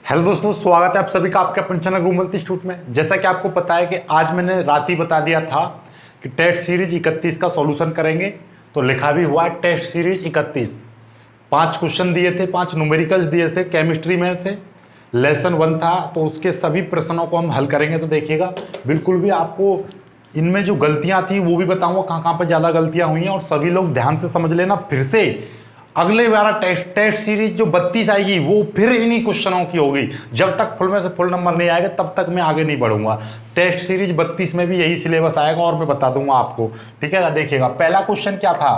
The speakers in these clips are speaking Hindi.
हेलो दोस्तों, स्वागत है आप सभी का आपके अपने चैनल रूमल्टी इंस्टीट्यूट में। जैसा कि आपको पता है कि आज मैंने रात ही बता दिया था कि टेस्ट सीरीज 31 का सॉल्यूशन करेंगे, तो लिखा भी हुआ है टेस्ट सीरीज 31। 5 क्वेश्चन दिए थे, 5 न्यूमेरिकल्स दिए थे, केमिस्ट्री में से लेसन 1 था, तो उसके सभी प्रश्नों को हम हल करेंगे। तो देखिएगा, बिल्कुल भी आपको इनमें जो गलतियां थी वो भी बताऊंगा, कहाँ कहाँ पर ज़्यादा गलतियां हुई हैं, और सभी लोग ध्यान से समझ लेना। फिर से अगले बार टेस्ट सीरीज जो 32 आएगी वो फिर इन्हीं क्वेश्चनों की होगी। जब तक फुल में से फुल नंबर नहीं आएगा तब तक मैं आगे नहीं बढ़ूंगा। टेस्ट सीरीज 32 में भी यही सिलेबस आएगा और मैं बता दूंगा आपको, ठीक है। देखिएगा, पहला क्वेश्चन क्या था।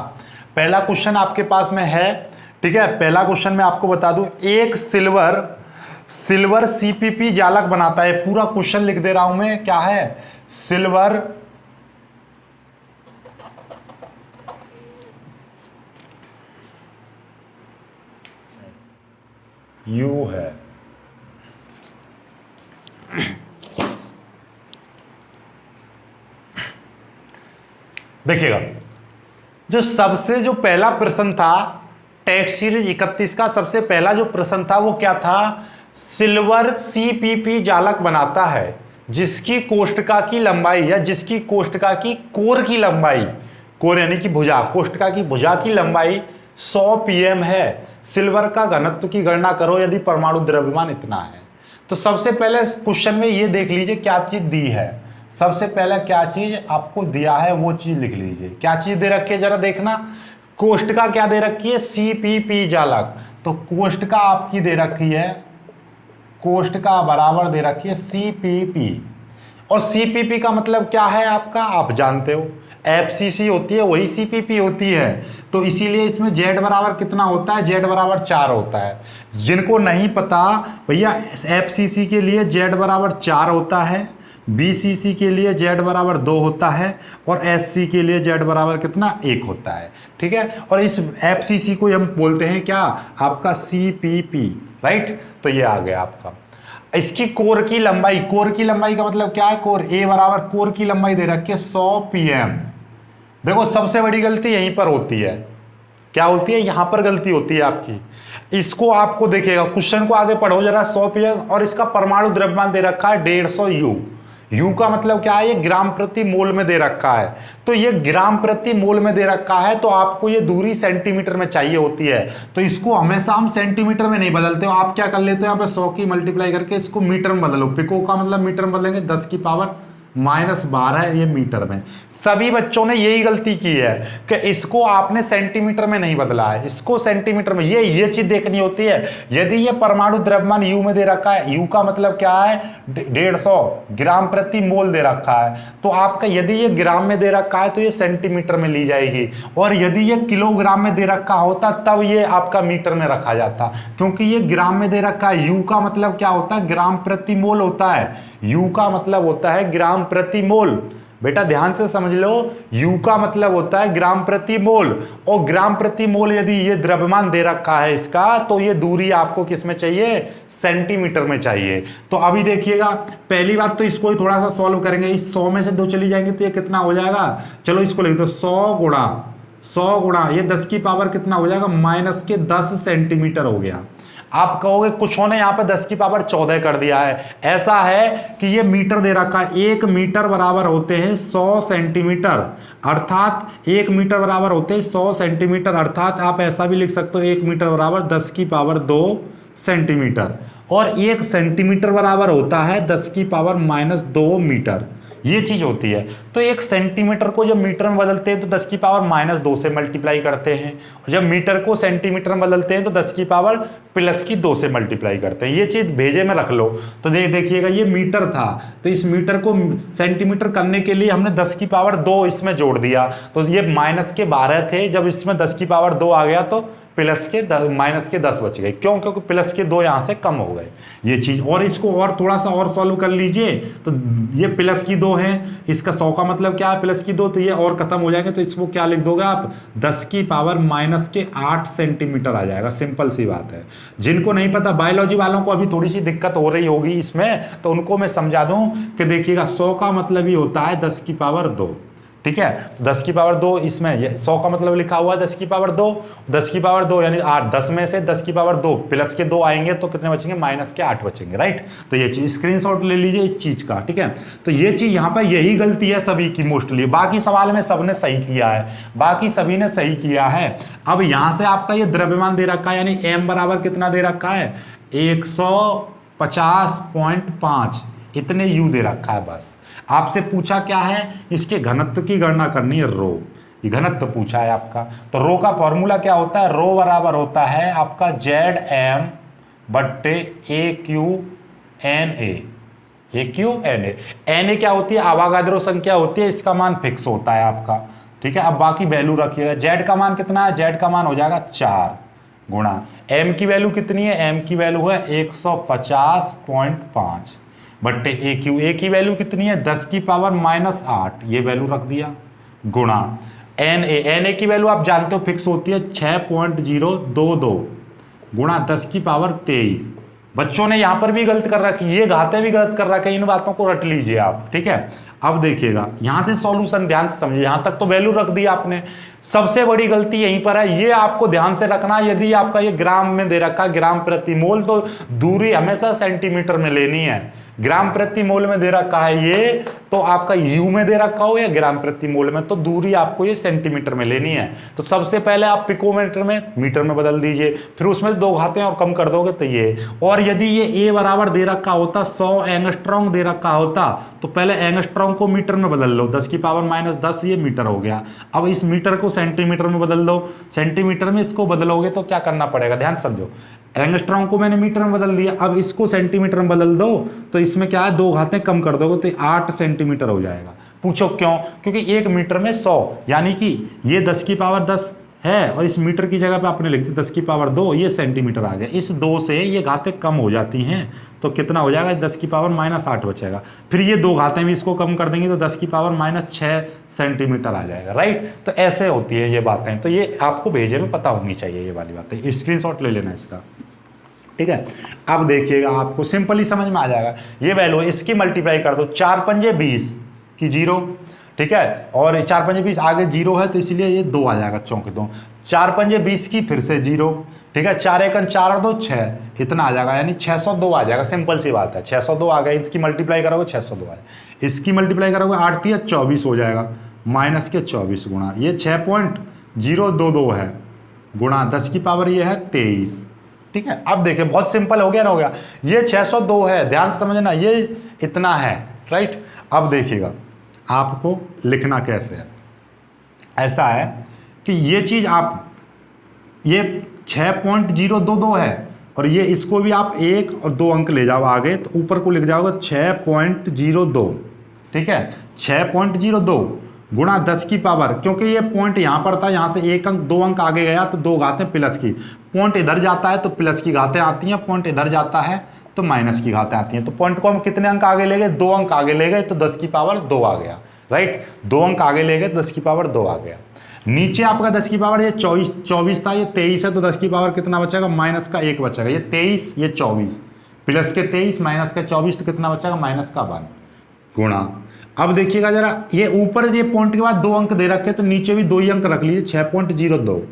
पहला क्वेश्चन आपके पास में है, ठीक है। पहला क्वेश्चन मैं आपको बता दूं, एक सिल्वर सीपीपी जालक बनाता है। पूरा क्वेश्चन लिख दे रहा हूं मैं, क्या है, सिल्वर यू है, देखिएगा, जो पहला प्रश्न था टेस्ट सीरीज 31 का, सबसे पहला जो प्रश्न था वो क्या था, सिल्वर सीपीपी जालक बनाता है जिसकी कोष्ठका की लंबाई या जिसकी कोष्ठका की कोर की लंबाई, कोर यानी कि भुजा, कोष्ठका की भुजा की लंबाई 100 pm है। सिल्वर का घनत्व की गणना करो यदि परमाणु द्रव्यमान इतना है। तो सबसे पहले क्वेश्चन में ये देख लीजिए क्या चीज दी है। सबसे पहले क्या चीज आपको दिया है वो चीज लिख लीजिए। क्या चीज दे रखी है जरा देखना। कोष्ठका क्या दे रखी है, सीपीपी जालक। तो कोष्ठका आपकी दे रखी है, कोष्ठका बराबर दे रखी है सीपीपी। और सीपीपी का मतलब क्या है आपका, आप जानते हो, एफसीसी होती है वही सीपीपी होती है। तो इसीलिए इसमें जेड बराबर कितना होता है, जेड बराबर 4 होता है। जिनको नहीं पता भैया, एफसीसी के लिए जेड बराबर 4 होता है, बीसीसी के लिए जेड बराबर 2 होता है, और एससी के लिए जेड बराबर कितना, 1 होता है, ठीक है। और इस एफसीसी को हम बोलते हैं क्या, आपका सीपीपी, राइट। तो ये आ गया आपका। इसकी कोर की लंबाई, कोर की लंबाई का मतलब क्या है, कोर ए बराबर कोर की लंबाई दे रखी है 100 pm। देखो, सबसे बड़ी गलती यहीं पर होती है। क्या होती है, यहां पर गलती होती है आपकी। इसको आपको देखिएगा, क्वेश्चन को आगे पढ़ो जरा, 100 pm, और इसका परमाणु द्रव्यमान दे रखा है 150 U। यू का मतलब क्या है, ये ग्राम प्रति मोल में दे रखा है। तो ये ग्राम प्रति मोल में दे रखा है, तो आपको ये दूरी सेंटीमीटर में चाहिए होती है। तो इसको हमेशा हम सेंटीमीटर में नहीं बदलते हो, आप क्या कर लेते हो, यहाँ पे 100 की मल्टीप्लाई करके इसको मीटर में बदलो। पिको का मतलब मीटर में बदलेंगे, 10 की पावर -12 ये मीटर में। सभी बच्चों ने यही गलती की है कि इसको आपने सेंटीमीटर में नहीं बदला है, इसको सेंटीमीटर में। ये चीज देखनी होती है। यदि ये परमाणु द्रव्यमान यू में दे रखा है, यू का मतलब क्या है, 150 ग्राम प्रति मोल दे रखा है, तो आपका यदि ये ग्राम में दे रखा है तो ये सेंटीमीटर में ली जाएगी, और यदि ये किलोग्राम में दे रखा होता तब ये आपका मीटर में रखा जाता। क्योंकि ये ग्राम में दे रखा है, यू का मतलब क्या होता है, ग्राम प्रति मोल होता है। यू का मतलब होता है ग्राम प्रति मोल। बेटा ध्यान से समझ लो, यू का मतलब होता है ग्राम प्रति मोल, और ग्राम प्रति मोल यदि ये द्रव्यमान दे रखा है इसका, तो ये दूरी आपको किस में चाहिए, सेंटीमीटर में चाहिए। तो अभी देखिएगा, पहली बात तो इसको ही थोड़ा सा सॉल्व करेंगे। इस 100 में से 2 चली जाएंगे तो ये कितना हो जाएगा, चलो इसको लिख दो, 100 गुणा ये 10 की पावर कितना हो जाएगा, -10 सेंटीमीटर हो गया। आप कहोगे कुछ ने यहाँ पे 10 की पावर 14 कर दिया है। ऐसा है कि ये मीटर दे रखा है, 1 मीटर बराबर होते हैं 100 सेंटीमीटर, अर्थात 1 मीटर बराबर होते हैं 100 सेंटीमीटर। अर्थात आप ऐसा भी लिख सकते हो, 1 मीटर बराबर 10 की पावर 2 सेंटीमीटर, और 1 सेंटीमीटर बराबर होता है 10 की पावर -2 मीटर। ये चीज होती है। तो 1 सेंटीमीटर को जब मीटर में बदलते हैं तो 10 की पावर -2 से मल्टीप्लाई करते हैं, और जब मीटर को सेंटीमीटर में बदलते हैं तो 10 की पावर +2 से मल्टीप्लाई करते हैं। ये चीज भेजे में रख लो। तो देखिएगा, ये मीटर था, तो इस मीटर को सेंटीमीटर करने के लिए हमने 10 की पावर 2 इसमें जोड़ दिया, तो ये -12 थे, जब इसमें 10 की पावर 2 आ गया तो -10 बच गए। क्यों, क्योंकि +2 यहां से कम हो गए, ये चीज। और इसको और थोड़ा सा और सॉल्व कर लीजिए, तो ये +2 है, इसका 100 का मतलब क्या है, +2, तो ये और खत्म हो जाएंगे। तो इसको क्या लिख दोगे आप, 10 की पावर -8 सेंटीमीटर आ जाएगा। सिंपल सी बात है। जिनको नहीं पता, बायोलॉजी वालों को अभी थोड़ी सी दिक्कत हो रही होगी इसमें, तो उनको मैं समझा दूं कि देखिएगा, 100 का मतलब ही होता है 10 की पावर 2, ठीक है। 10 की पावर 2 इसमें 100 का मतलब लिखा हुआ है 10 की पावर 2, 10 की पावर 2 यानी 8, 10 में से 10 की पावर 2 प्लस के 2 आएंगे तो कितने बचेंगे, माइनस के 8 बचेंगे, राइट। तो ये चीज स्क्रीनशॉट ले लीजिए इस चीज का, ठीक है। तो ये चीज यहाँ पर यही गलती है सभी की मोस्टली, बाकी सवाल में सबने सही किया है, बाकी सभी ने सही किया है। अब यहां से आपका ये द्रव्यमान दे रखा है, यानी m बराबर कितना दे रखा है, 150.5 इतने u दे रखा है। बस आपसे पूछा क्या है, इसके घनत्व की गणना करनी है, रो, ये घनत्व पूछा है आपका। तो रो का फॉर्मूला क्या होता है, रो बराबर होता है आपका ZM बट्टे AQNA। AQNA, NA क्या होती है, आवागाद्रो संख्या होती है, इसका मान फिक्स होता है आपका, ठीक है। अब बाकी वैल्यू रखिएगा, Z का मान कितना है, Z का मान हो जाएगा 4 गुणा M की वैल्यू कितनी है, M की वैल्यू है 150.5 बट्टे A की वैल्यू कितनी है, 10 की पावर -8, ये वैल्यू रख दिया, गुणा NA की वैल्यू आप जानते हो फिक्स होती है 6.022 गुणा 10 की पावर 23। बच्चों ने यहां पर भी गलत कर रखी, ये घाते भी गलत कर रखे, इन बातों को रट लीजिए आप, ठीक है। अब देखिएगा यहां से सॉल्यूशन ध्यान से समझिए, यहां तक तो वैल्यू रख दी आपने, सबसे बड़ी गलती यहीं पर है, ये आपको ध्यान से रखना। यदि आपका ये ग्राम में दे रखा ग्राम प्रति मोल, तो दूरी हमेशा सेंटीमीटर में लेनी है। ग्राम प्रति मोल में दे रखा है ये, तो आपका यू में दे रखा हो या ग्राम प्रति मोल में, तो दूरी आपको ये सेंटीमीटर में लेनी है। तो सबसे पहले आप पिकोमीटर में मीटर में बदल दीजिए, फिर उसमें 2 घातें और कम कर दोगे तो ये। और यदि ये ए बराबर दे रखा होता 100 एंगस्ट्रॉन्ग दे रखा होता, तो पहले एंगस्ट्रॉन्ग को मीटर में बदल लो, 10 की पावर -10 ये मीटर हो गया। अब इस मीटर को सेंटीमीटर में बदल दो, सेंटीमीटर में इसको बदलोगे तो क्या करना पड़ेगा, ध्यान समझो। एंगस्ट्रॉन्ग को मैंने मीटर में बदल दिया, अब इसको सेंटीमीटर में बदल दो, तो इसमें क्या है 2 घातें कम कर दोगे तो 8 सेंटीमीटर हो जाएगा। पूछो क्यों, क्योंकि 1 मीटर में 100, यानी कि ये 10 की पावर 10 है और इस मीटर की जगह पे आपने लिख दी 10 की पावर 2, ये सेंटीमीटर आ गया। इस 2 से ये घातें कम हो जाती हैं तो कितना हो जाएगा, 10 की पावर -8 बचेगा। फिर ये 2 घातें भी इसको कम कर देंगे तो 10 की पावर -6 सेंटीमीटर आ जाएगा, राइट। तो ऐसे होती है ये बातें, तो ये आपको भेजे में पता होनी चाहिए ये वाली बातें, स्क्रीनशॉट ले लेना इसका, ठीक है। अब देखिएगा आपको सिंपली समझ में आ जाएगा, ये वैल्यू इसकी मल्टीप्लाई कर दो, 4 पंजे 20 की 0, ठीक है। और 4 पंजे 20 आगे 0 है तो इसलिए ये 2 आ जाएगा, चौके 2, 4 पंजे 20 की फिर से 0, ठीक है। 4 एकन 4 और 2 6, इतना आ जाएगा, यानी 602 आ जाएगा। सिंपल सी बात है, 602 आ गया, इसकी मल्टीप्लाई करोगे 602 आ जाएगा, इसकी मल्टीप्लाई करोगे 8 × 24 हो जाएगा, -24 गुणा ये 6.022 है, गुणा 10 की पावर ये है 23, ठीक है। अब देखिए बहुत सिंपल हो गया ना, हो गया, ये 602 है, ध्यान से समझना, ये इतना है, राइट। अब देखिएगा आपको लिखना कैसे है, ऐसा है कि ये चीज आप, ये 6.022 है और ये इसको भी आप 1 और 2 अंक ले जाओ आगे, तो ऊपर को लिख जाओगे 6.02, ठीक है। 6.02 गुणा 10 की पावर, क्योंकि ये पॉइंट यहाँ पर था, यहाँ से 1 अंक 2 अंक आगे गया तो 2 घातें प्लस की, पॉइंट इधर जाता है तो प्लस की घातें आती हैं, पॉइंट इधर जाता है तो माइनस की घातें आती हैं। तो पॉइंट को हम कितने अंक आगे ले गए, 2 अंक आगे ले गए तो 10 की पावर 2 आ गया, राइट। 2 अंक आगे ले गए तो 10 की पावर 2 आ गया। नीचे आपका 10 की पावर ये 24 था, ये 23 है, तो 10 की पावर कितना बचेगा, -1 बचेगा। ये 23 ये 24, प्लस के 23 माइनस के 24 तो कितना बचेगा, -1 गुणा। अब देखिएगा जरा, ये ऊपर ये पॉइंट के बाद 2 अंक दे रखे तो नीचे भी 2 ही अंक रख लीजिए, 6.02।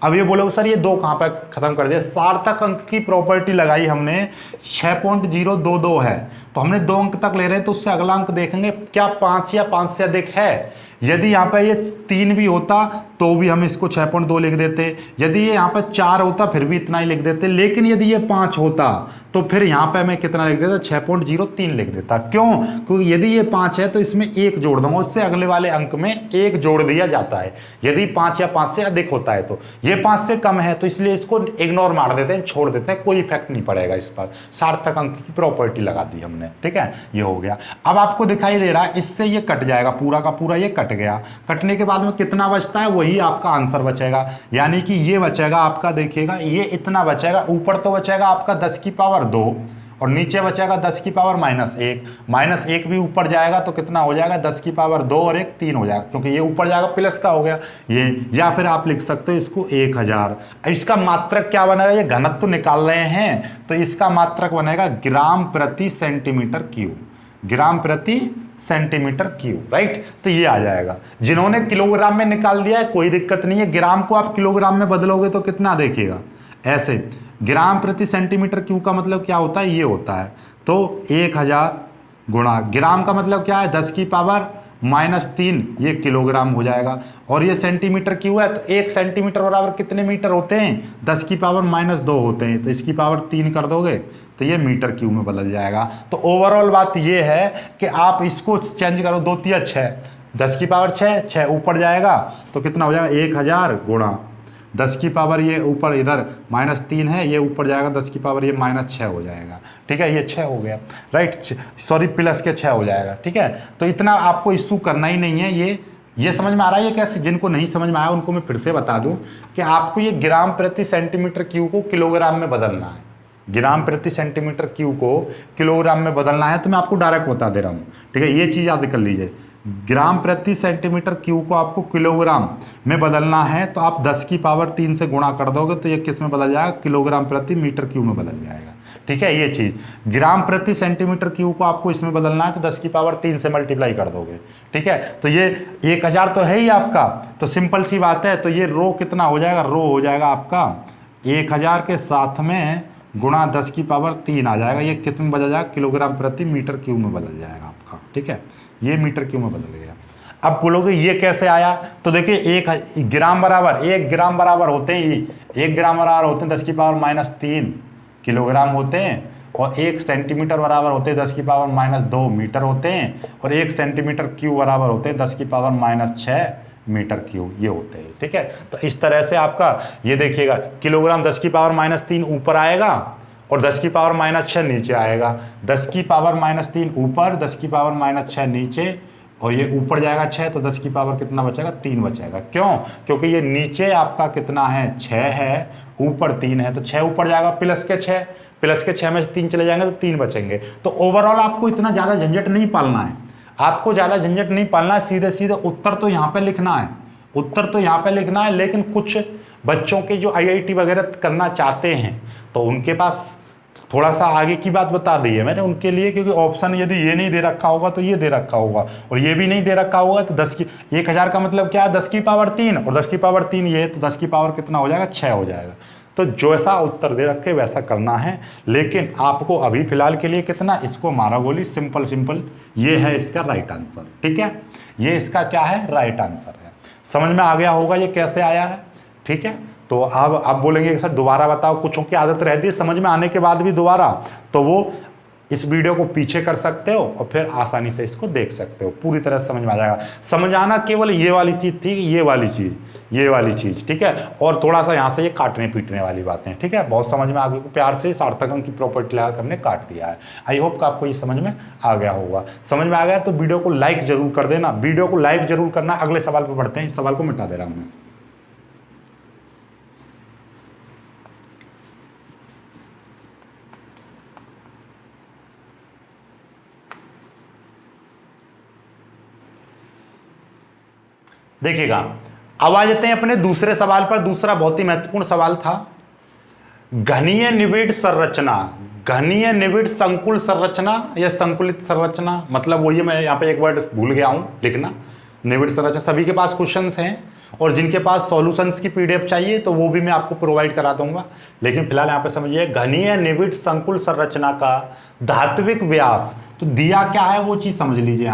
अब ये बोले सर ये 2 कहाँ पे खत्म कर दिया, सार्थक अंक की प्रॉपर्टी लगाई हमने, 6.022 है तो हमने 2 अंक तक ले रहे हैं, तो उससे अगला अंक देखेंगे क्या 5 या 5 से अधिक है। यदि यहाँ पे ये 3 भी होता तो भी हम इसको 6.2 लिख देते, यदि ये यहाँ पे 4 होता फिर भी इतना ही लिख देते, लेकिन यदि ये 5 होता तो फिर यहाँ पे मैं कितना लिख देता, 6.03 लिख देता। क्यों, क्योंकि यदि ये 5 है तो इसमें 1 जोड़ दूंगा, उससे अगले वाले अंक में 1 जोड़ दिया जाता है। यदि 5 या 5 से अधिक होता है तो, ये 5 से कम है तो इसलिए इसको इग्नोर मार देते हैं, छोड़ देते हैं, कोई इफेक्ट नहीं पड़ेगा इस पर। सार्थक अंक की प्रॉपर्टी लगा दी हमने, ठीक है, ये हो गया। अब आपको दिखाई दे रहा है इससे ये कट जाएगा, पूरा का पूरा ये कट गया। कटने के बाद में कितना बचता है, वही आपका आंसर बचेगा, यानी कि ये बचेगा आपका, देखिएगा ये इतना बचेगा। ऊपर तो बचेगा आपका 10 की पावर 2 और नीचे बचेगा 10 की पावर -1, -1 भी ऊपर जाएगा तो कितना हो जाएगा, 10 की पावर 2 और 1 3 हो जाएगा, क्योंकि ये ऊपर जाएगा प्लस का हो गया ये। या फिर आप लिख सकते हो इसको 1000। इसका मात्रक क्या बनेगा, ये घनत्व निकाल रहे हैं तो इसका मात्रक बनेगा ग्राम प्रति सेंटीमीटर क्यूब। ग्राम प्रति सेंटीमीटर क्यूब, राइट। तो ये आ जाएगा। जिन्होंने किलोग्राम में निकाल दिया है कोई दिक्कत नहीं है, ग्राम को आप किलोग्राम में बदलोगे तो कितना देखिएगा ऐसे, ग्राम प्रति सेंटीमीटर क्यूब का मतलब क्या होता है, ये होता है। तो 1000 गुणा ग्राम का मतलब क्या है, 10 की पावर -3, ये किलोग्राम हो जाएगा। और ये सेंटीमीटर क्यूब है, तो 1 सेंटीमीटर बराबर कितने मीटर होते हैं, 10 की पावर -2 होते हैं। तो इसकी पावर 3 कर दोगे तो ये मीटर क्यूब में बदल जाएगा। तो ओवरऑल बात ये है कि आप इसको चेंज करो, 2 तिया 6, 10 की पावर 6 ऊपर जाएगा तो कितना हो जाएगा, 1000 गुणा 10 की पावर, ये ऊपर इधर -3 है, ये ऊपर जाएगा 10 की पावर ये -6 हो जाएगा, ठीक है। ये 6 हो गया, राइट, सॉरी प्लस के 6 हो जाएगा, ठीक है। तो इतना आपको इशू करना ही नहीं है। ये समझ में आ रहा है ये कैसे, जिनको नहीं समझ में आया उनको मैं फिर से बता दूं कि आपको ये ग्राम प्रति सेंटीमीटर क्यूब को किलोग्राम में बदलना है। ग्राम प्रति सेंटीमीटर क्यूब को किलोग्राम में बदलना है, तो मैं आपको डायरेक्ट बता दे रहा हूँ, ठीक है। ये चीज़ याद कर लीजिए, ग्राम प्रति सेंटीमीटर क्यूब को आपको किलोग्राम में बदलना है, तो आप 10 की पावर 3 से गुणा कर दोगे तो ये किस में बदल जाएगा, किलोग्राम प्रति मीटर क्यूब में बदल जाएगा, ठीक है। ये चीज़ ग्राम प्रति सेंटीमीटर क्यूब को आपको इसमें बदलना है, तो 10 की पावर 3 से मल्टीप्लाई कर दोगे, ठीक है। तो ये 1000 तो है ही आपका, तो सिंपल सी बात है। तो ये रो कितना हो जाएगा, रो हो जाएगा आपका 1000 के साथ में गुणा 10 की पावर 3 आ जाएगा। ये कितने में बदल जाएगा, किलोग्राम प्रति मीटर क्यूब में बदल जाएगा आपका, ठीक है। ये मीटर क्यूब में बदल गया। अब बोलोगे ये कैसे आया, तो देखिए 1 ग्राम बराबर होते हैं, 1 ग्राम बराबर होते हैं 10 की पावर -3 किलोग्राम होते हैं, और 1 सेंटीमीटर बराबर होते हैं 10 की पावर -2 मीटर होते हैं, और 1 सेंटीमीटर क्यूब बराबर होते हैं 10 की पावर -6 मीटर क्यूब, ये होते हैं, ठीक है। तो इस तरह से आपका ये देखिएगा, किलोग्राम 10 की पावर -3 ऊपर आएगा और 10 की पावर -6 नीचे आएगा। 10 की पावर -3 ऊपर, 10 की पावर -6 नीचे, और ये ऊपर जाएगा 6, तो 10 की पावर कितना बचेगा, 3 बचेगा। क्यों, क्योंकि ये नीचे आपका कितना है, 6 है, ऊपर 3 है, तो 6 ऊपर जाएगा प्लस के 6 में से 3 चले जाएंगे तो 3 बचेंगे। तो ओवरऑल आपको इतना ज़्यादा झंझट नहीं पालना है, आपको ज़्यादा झंझट नहीं पालना है, सीधे सीधे उत्तर तो यहाँ पे लिखना है, लेकिन कुछ बच्चों के जो IIT वगैरह करना चाहते हैं तो उनके पास थोड़ा सा आगे की बात बता दी है मैंने उनके लिए, क्योंकि ऑप्शन यदि ये नहीं दे रखा होगा तो ये दे रखा होगा, और ये भी नहीं दे रखा होगा तो 1000 का मतलब क्या है, 10 की पावर 3, और 10 की पावर 3 ये है, तो 10 की पावर कितना हो जाएगा, 6 हो जाएगा। तो जैसा उत्तर दे रखे वैसा करना है, लेकिन आपको अभी फिलहाल के लिए कितना, इसको मारा गोली, सिंपल ये है इसका राइट आंसर, ठीक है। ये इसका क्या है, राइट आंसर है। समझ में आ गया होगा ये कैसे आया है, ठीक है। तो अब बोलेंगे सर दोबारा बताओ, कुछों की आदत रहती है समझ में आने के बाद भी दोबारा, तो वो इस वीडियो को पीछे कर सकते हो और फिर आसानी से इसको देख सकते हो, पूरी तरह समझ में आ जाएगा। समझ आना केवल ये वाली चीज़ थी, ये वाली चीज़, ठीक है। और थोड़ा सा यहाँ से ये काटने पीटने वाली बातें, ठीक है। बहुत समझ में आ गई, प्यार से सार्थक अंक की प्रॉपर्टी लगा हमने काट दिया है। आई होप कि आपको ये समझ में आ गया होगा। समझ में आ गया तो वीडियो को लाइक जरूर कर देना, वीडियो को लाइक जरूर करना। अगले सवाल पर बढ़ते हैं, इस सवाल को मिटा दे रहा हूँ मैं। देखिएगा, अब आ जाते हैं अपने दूसरे सवाल पर। दूसरा बहुत ही महत्वपूर्ण सवाल था, घनीय निबिड़ संरचना, घनीय निबिड़ संकुल संरचना या संकुलित संरचना, मतलब वही, मैं यहाँ पे एक वर्ड भूल गया हूँ लिखना, निबिड़ संरचना। सभी के पास क्वेश्चंस हैं और जिनके पास सॉल्यूशंस की PDF चाहिए तो वो भी मैं आपको प्रोवाइड करा दूंगा, लेकिन फिलहाल यहाँ पे समझिए, घनीय निबिड़ संकुल संरचना का धात्विक व्यास, तो दिया क्या है वो चीज समझ लीजिए।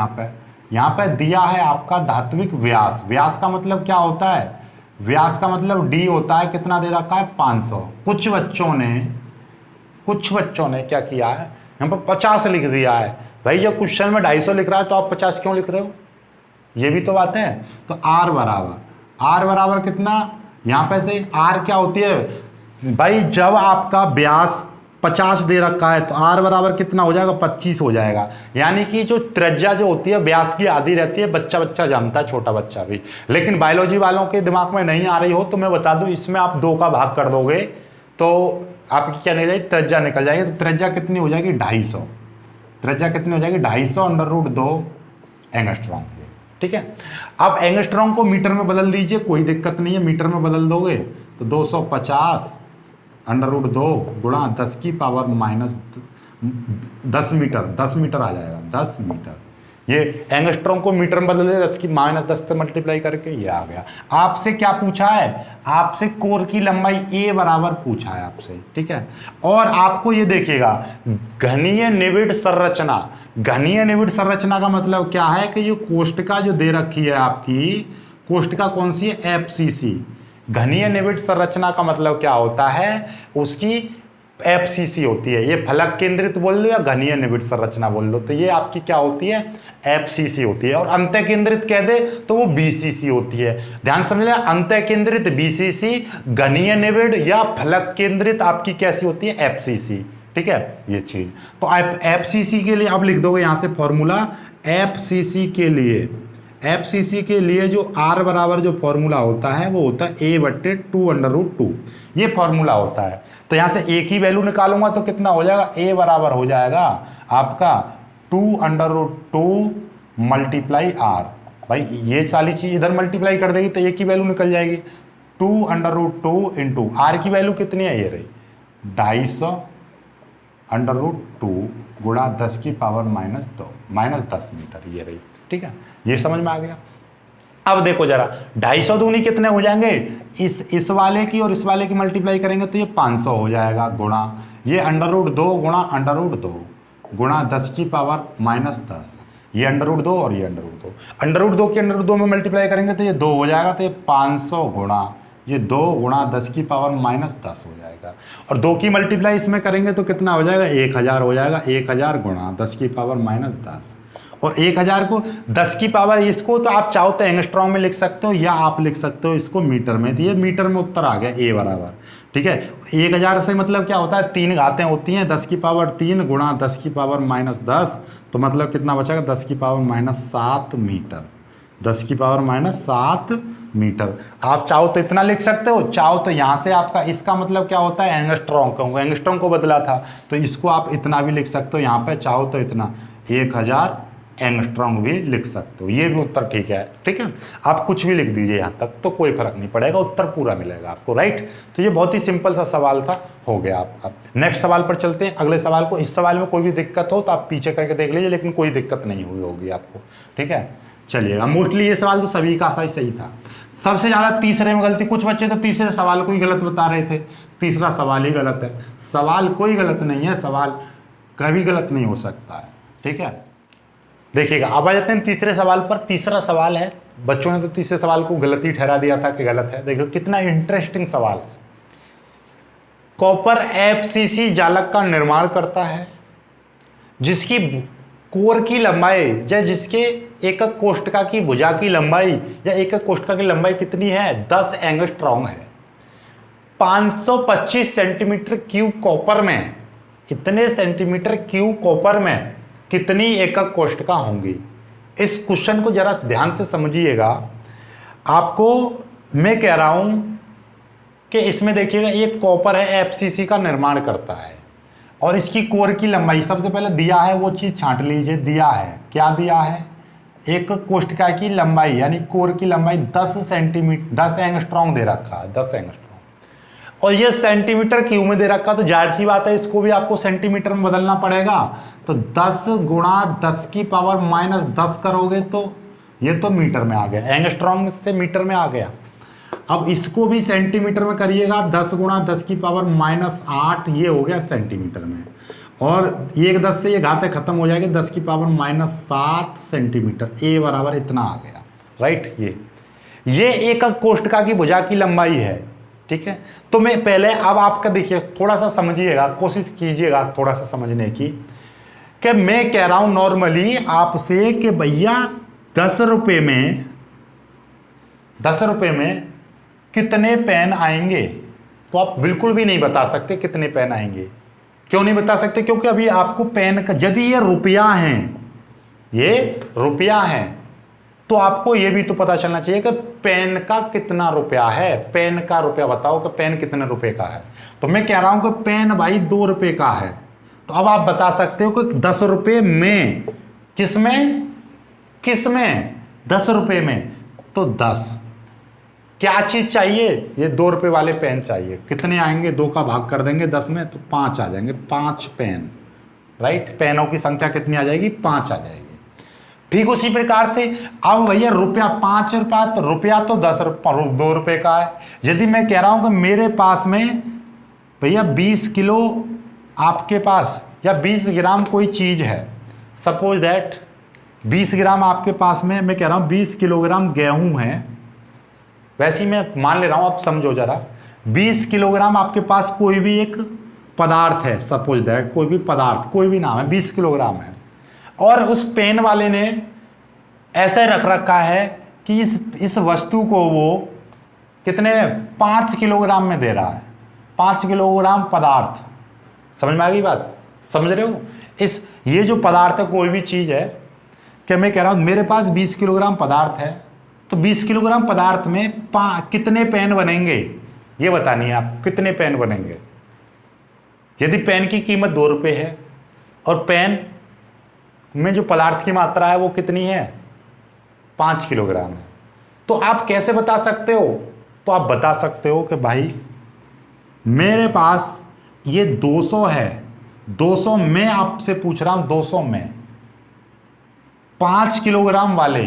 यहाँ पे दिया है आपका धात्विक व्यास। व्यास का मतलब क्या होता है, व्यास का मतलब D होता है, कितना दे रखा है, 500। कुछ बच्चों ने क्या किया है, यहाँ पर 50 लिख दिया है। भाई जब क्वेश्चन में 250 लिख रहा है तो आप 50 क्यों लिख रहे हो, ये भी तो बात है। तो R बराबर कितना, यहाँ पे से R क्या होती है भाई, जब आपका व्यास 50 दे रखा है तो R बराबर कितना हो जाएगा, 25 हो जाएगा। यानी कि जो त्रिज्या जो होती है व्यास की आधी रहती है, बच्चा जानता है, छोटा बच्चा भी। लेकिन बायोलॉजी वालों के दिमाग में नहीं आ रही हो तो मैं बता दूं, इसमें आप 2 का भाग कर दोगे तो आपकी क्या निकल जाएगी, त्रिज्या निकल जाएगी। तो त्रिज्या कितनी हो जाएगी, 250। त्रिज्या कितनी हो जाएगी, 250 √2 एंगस्ट्रॉम, ठीक है। अब एंगस्ट्रॉम को मीटर में बदल दीजिए, कोई दिक्कत नहीं है, मीटर में बदल दोगे तो 250 √2 गुणा 10 की पावर 10 मीटर, 10 मीटर आ जाएगा, 10 मीटर। ये एंगस्ट्रॉम को मीटर में बदल दे, 10 की -10 से मल्टीप्लाई करके ये आ गया। आपसे क्या पूछा है, आपसे कोर की लंबाई ए बराबर पूछा है आपसे, ठीक है। और आपको ये देखिएगा घनीय निबिड़ संरचना, घनीय निबिड़ संरचना का मतलब क्या है कि जो कोष्ठिका जो दे रखी है आपकी, कोष्ठिका कौन सी है, एफसीसी। घनीय निबिड़ संरचना का मतलब क्या होता है, उसकी एफसीसी होती है। ये फलक केंद्रित बोल लो या घनीय निबिड़ संरचना बोल लो, तो ये आपकी क्या होती है, एफसीसी होती है। और अंतः केंद्रित कह दे तो वो बीसीसी होती है। ध्यान समझ लें, अंतः केंद्रित बीसीसी, घनीय निबिड़ या फलक केंद्रित आपकी कैसी होती है, एफसीसी, ठीक है ये चीज। तो आप एफसीसी के लिए आप लिख दोगे यहां से फॉर्मूला, एफसीसी के लिए, एफसीसी के लिए जो आर बराबर जो फॉर्मूला होता है वो होता है a/2√2, ये फॉर्मूला होता है। तो यहां से एक ही वैल्यू निकालूंगा तो कितना हो जाएगा, a बराबर हो जाएगा आपका 2√2 मल्टीप्लाई आर। भाई ये सारी चीज इधर मल्टीप्लाई कर देगी तो एक ही वैल्यू निकल जाएगी, 2√2 इंटू आर की वैल्यू कितनी है, ये रही 250√2 गुणा 10 की पावर -2 -10 मीटर, ये रही, ठीक है। ये समझ में आ गया। अब देखो जरा 250 दूनी कितने हो जाएंगे, इस वाले की और इस वाले की मल्टीप्लाई करेंगे तो ये 500 हो जाएगा, गुणा ये √2 गुणा √2 गुणा 10 की पावर -10, ये √2 और ये √2, √2 की √2 में मल्टीप्लाई करेंगे तो ये 2 हो जाएगा, तो ये 500 गुणा ये 2 गुणा 10 की पावर -10 हो जाएगा। और 2 की मल्टीप्लाई इसमें करेंगे तो कितना हो जाएगा, 1000 हो जाएगा, 1000 गुणा 10 की पावर -10, और 1000 को 10 की पावर, इसको तो आप चाहो तो एंगस्ट्रॉम में लिख सकते हो या आप लिख सकते हो इसको मीटर में, तो ये मीटर में उत्तर आ गया ए बराबर, ठीक है। 1000 से मतलब क्या होता है, 3 घातें होती हैं, 10 की पावर 3 गुणा 10 की पावर -10, तो मतलब कितना बचेगा, 10 की पावर -7 मीटर, 10 की पावर -7 मीटर। आप चाहो तो इतना लिख सकते हो, चाहो तो यहाँ से आपका इसका मतलब क्या होता है, एंगस्ट्रॉम को बदला था तो इसको आप इतना भी लिख सकते हो, यहाँ पे चाहो तो इतना 1000 एंगस्ट्रॉम भी लिख सकते हो, ये भी उत्तर ठीक है, ठीक है। आप कुछ भी लिख दीजिए यहाँ तक तो कोई फर्क नहीं पड़ेगा, उत्तर पूरा मिलेगा आपको, राइट। तो ये बहुत ही सिंपल सा सवाल था, हो गया आपका। नेक्स्ट सवाल पर चलते हैं, अगले सवाल को। इस सवाल में कोई भी दिक्कत हो तो आप पीछे करके देख लीजिए, लेकिन कोई दिक्कत नहीं हुई होगी आपको, ठीक है। चलिएगा, मोस्टली ये सवाल तो सभी का सही था। सबसे ज़्यादा तीसरे में गलती, कुछ बच्चे तो तीसरे सवाल को ही गलत बता रहे थे, तीसरा सवाल ही गलत है। सवाल कोई गलत नहीं है, सवाल कभी गलत नहीं हो सकता है, ठीक है। देखिएगा, अब आ जाते हैं तीसरे सवाल पर। तीसरा सवाल है, बच्चों ने तो तीसरे सवाल को गलत ही ठहरा दिया था कि गलत है। देखो कितना इंटरेस्टिंग सवाल है। कॉपर एफसीसी जालक का निर्माण करता है जिसकी कोर की लंबाई या जिसके एकक कोष्ठिका की भुजा की लंबाई या एकक कोष्ठिका की लंबाई कितनी है, 10 एंगस्ट्रॉम है। 525 सेंटीमीटर क्यूब कॉपर में, कितने सेंटीमीटर क्यूब कॉपर में कितनी एकक कोष्ठिका होंगी। इस क्वेश्चन को जरा ध्यान से समझिएगा। आपको मैं कह रहा हूं कि इसमें देखिएगा, एक कॉपर है, एफसीसी का निर्माण करता है और इसकी कोर की लंबाई सबसे पहले दिया है, वो चीज़ छांट लीजिए। दिया है, क्या दिया है, एक कोष्ठिका की लंबाई यानी कोर की लंबाई 10 सेंटीमीटर, 10 एंगस्ट्रॉम दे रखा है, 10 एंगस्ट्रॉम, और ये सेंटीमीटर क्यूब में दे रखा, तो जाहिर सी बात है इसको भी आपको सेंटीमीटर में बदलना पड़ेगा। तो 10 गुणा 10 की पावर -10 करोगे तो ये तो मीटर में आ गया, एंगस्ट्रॉम से मीटर में आ गया। अब इसको भी सेंटीमीटर में करिएगा, 10 गुणा 10 की पावर -8, ये हो गया सेंटीमीटर में, और एक 10 से ये घातें खत्म हो जाएगी, 10 की पावर -7 सेंटीमीटर, ए बराबर इतना आ गया, राइट। ये एकक कोष्ठिका की भुजा की लंबाई है, ठीक है। तो मैं पहले, अब आपका देखिए, थोड़ा सा समझिएगा, कोशिश कीजिएगा थोड़ा सा समझने की, कि मैं कह रहा हूं नॉर्मली आपसे कि भैया 10 रुपये में कितने पेन आएंगे, तो आप बिल्कुल भी नहीं बता सकते कितने पेन आएंगे। क्यों नहीं बता सकते, क्योंकि अभी आपको पेन का, यदि ये रुपया है तो आपको ये भी तो पता चलना चाहिए कि पेन का कितना रुपया है। पेन का रुपया बताओ कि पेन कितने रुपए का है। तो मैं कह रहा हूं कि पेन भाई 2 रुपए का है, तो अब आप बता सकते हो कि 10 रुपये में, किसमें 10 रुपये में, तो 10 क्या चीज चाहिए, ये 2 रुपए वाले पेन चाहिए। कितने आएंगे, 2 का भाग कर देंगे 10 में तो 5 आ जाएंगे, 5 पेन, राइट। पेनों की संख्या कितनी आ जाएगी, 5 आ जाएगी। ठीक उसी प्रकार से अब भैया रुपया 5 रुपया, तो रुपया तो 2 रुपए का है। यदि मैं कह रहा हूं कि मेरे पास में भैया 20 किलो आपके पास या 20 ग्राम कोई चीज है, सपोज दैट 20 ग्राम आपके पास में, मैं कह रहा हूं 20 किलोग्राम गेहूं है, वैसे ही मैं मान ले रहा हूं, आप समझो जरा। 20 किलोग्राम आपके पास कोई भी एक पदार्थ है, सपोज दैट कोई भी पदार्थ, कोई भी नाम है, 20 किलोग्राम है, और उस पेन वाले ने ऐसे रख रखा है कि इस वस्तु को वो कितने 5 किलोग्राम में दे रहा है, 5 किलोग्राम पदार्थ। समझ में आ गई बात, समझ रहे हो? ये जो पदार्थ है, कोई भी चीज है, कि मैं कह रहा हूं मेरे पास 20 किलोग्राम पदार्थ है, तो 20 किलोग्राम पदार्थ में कितने पेन बनेंगे, ये बतानी है आप, कितने पेन बनेंगे। यदि पेन की कीमत 2 रुपये है और पेन में जो पदार्थ की मात्रा है वो कितनी है, 5 किलोग्राम है, तो आप कैसे बता सकते हो? तो आप बता सकते हो कि भाई मेरे पास ये 200 है, 200 मैं आपसे पूछ रहा हूं, 200 में 5 किलोग्राम वाले,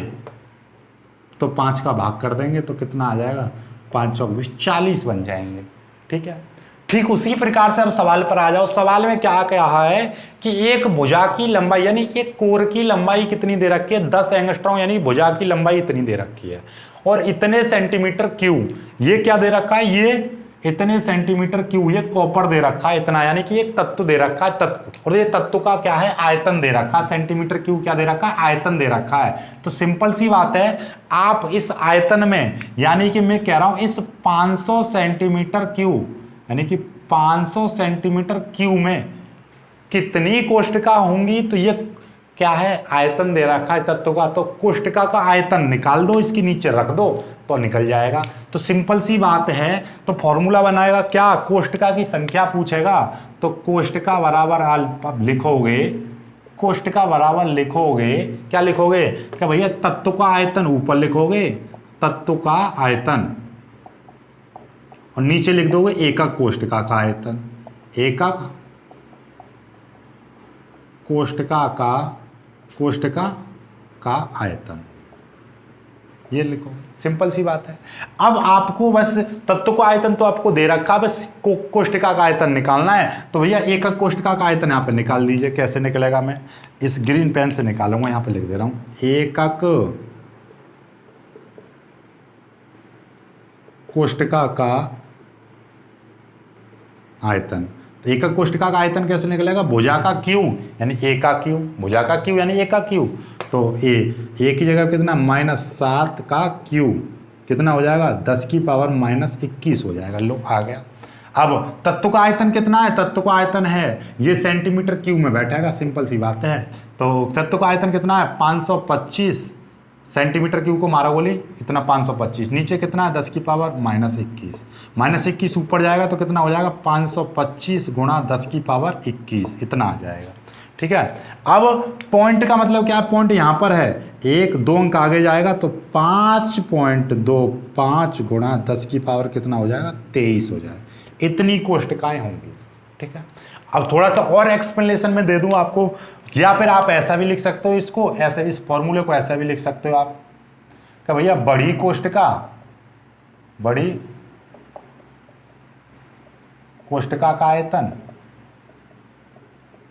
तो 5 का भाग कर देंगे तो कितना आ जाएगा, 5 चौक 20, 40 बन जाएंगे। ठीक है। ठीक उसी प्रकार से अब सवाल पर आ जाओ। सवाल में क्या कहा है कि एक भुजा की लंबाई यानी एक कोर की लंबाई कितनी दे रखी है, 10 एंगस्ट्रॉम, यानी भुजा की लंबाई इतनी दे रखी है, और इतने सेंटीमीटर क्यूब, ये क्या दे रखा है, ये इतने सेंटीमीटर क्यूब, ये कॉपर दे रखा है इतना, यानी कि एक तत्व दे रखा है, तत्व, और ये तत्व का क्या है, आयतन दे रखा है। सेंटीमीटर क्यूब क्या दे रखा है, आयतन दे रखा है। तो सिंपल सी बात है, आप इस आयतन में, यानी कि मैं कह रहा हूं इस 500 सेंटीमीटर क्यूब, यानी कि 500 सेंटीमीटर क्यूब में कितनी कोष्ठका होंगी, तो ये क्या है, आयतन दे रखा है तत्व का, तो कोष्ठका का आयतन निकाल दो, इसके नीचे रख दो तो निकल जाएगा। तो सिंपल सी बात है, तो फॉर्मूला बनाएगा क्या, कोष्ठका की संख्या पूछेगा, तो कोष्ठका बराबर आप लिखोगे, कोष्ठका बराबर लिखोगे, क्या लिखोगे, क्या भैया तत्व का आयतन ऊपर लिखोगे, तत्व का आयतन, और नीचे लिख दोगे एकक कोष्ठका का आयतन, एकक कोष्ठका का आयतन, ये लिखो। सिंपल सी बात है। अब आपको बस तत्व का आयतन तो आपको दे रखा, बस कोष्ठका का आयतन निकालना है। तो भैया एकक कोष्ठका का आयतन यहाँ पे निकाल दीजिए। कैसे निकलेगा, मैं इस ग्रीन पेन से निकालूंगा, यहाँ पे लिख दे रहा हूँ, एकक कोष्ठका का आयतन। तो एकक कोष्ठका का आयतन कैसे निकलेगा, भुजा का क्यू यानी ए का क्यू, भुजा का क्यू यानी ए का क्यू, तो ए की जगह कितना, -7 का क्यू, कितना हो जाएगा, 10 की पावर -21 हो जाएगा। लो आ गया। अब तत्व का आयतन कितना है, तत्व का आयतन है, ये सेंटीमीटर क्यूब में बैठेगा, सिंपल सी बात है। तो तत्व का आयतन कितना है, 525 सेंटीमीटर क्यूब को मारा बोले इतना 525, नीचे कितना है, 10 की पावर -21, -21 ऊपर जाएगा तो कितना हो जाएगा, 525 गुणा 10 की पावर 21, इतना आ जाएगा। ठीक है। अब पॉइंट का मतलब क्या है, पॉइंट यहाँ पर है, 1-2 अंक आगे जाएगा तो 5.25 गुणा 10 की पावर कितना हो जाएगा, 23 हो जाएगा। इतनी कोष्ठकाएं होंगी। ठीक है। अब थोड़ा सा और एक्सप्लेनेशन में दे दूं आपको, या फिर आप ऐसा भी लिख सकते हो इसको, ऐसे इस फॉर्मूले को ऐसा भी लिख सकते हो आप कि भैया बड़ी कोष्ठका का आयतन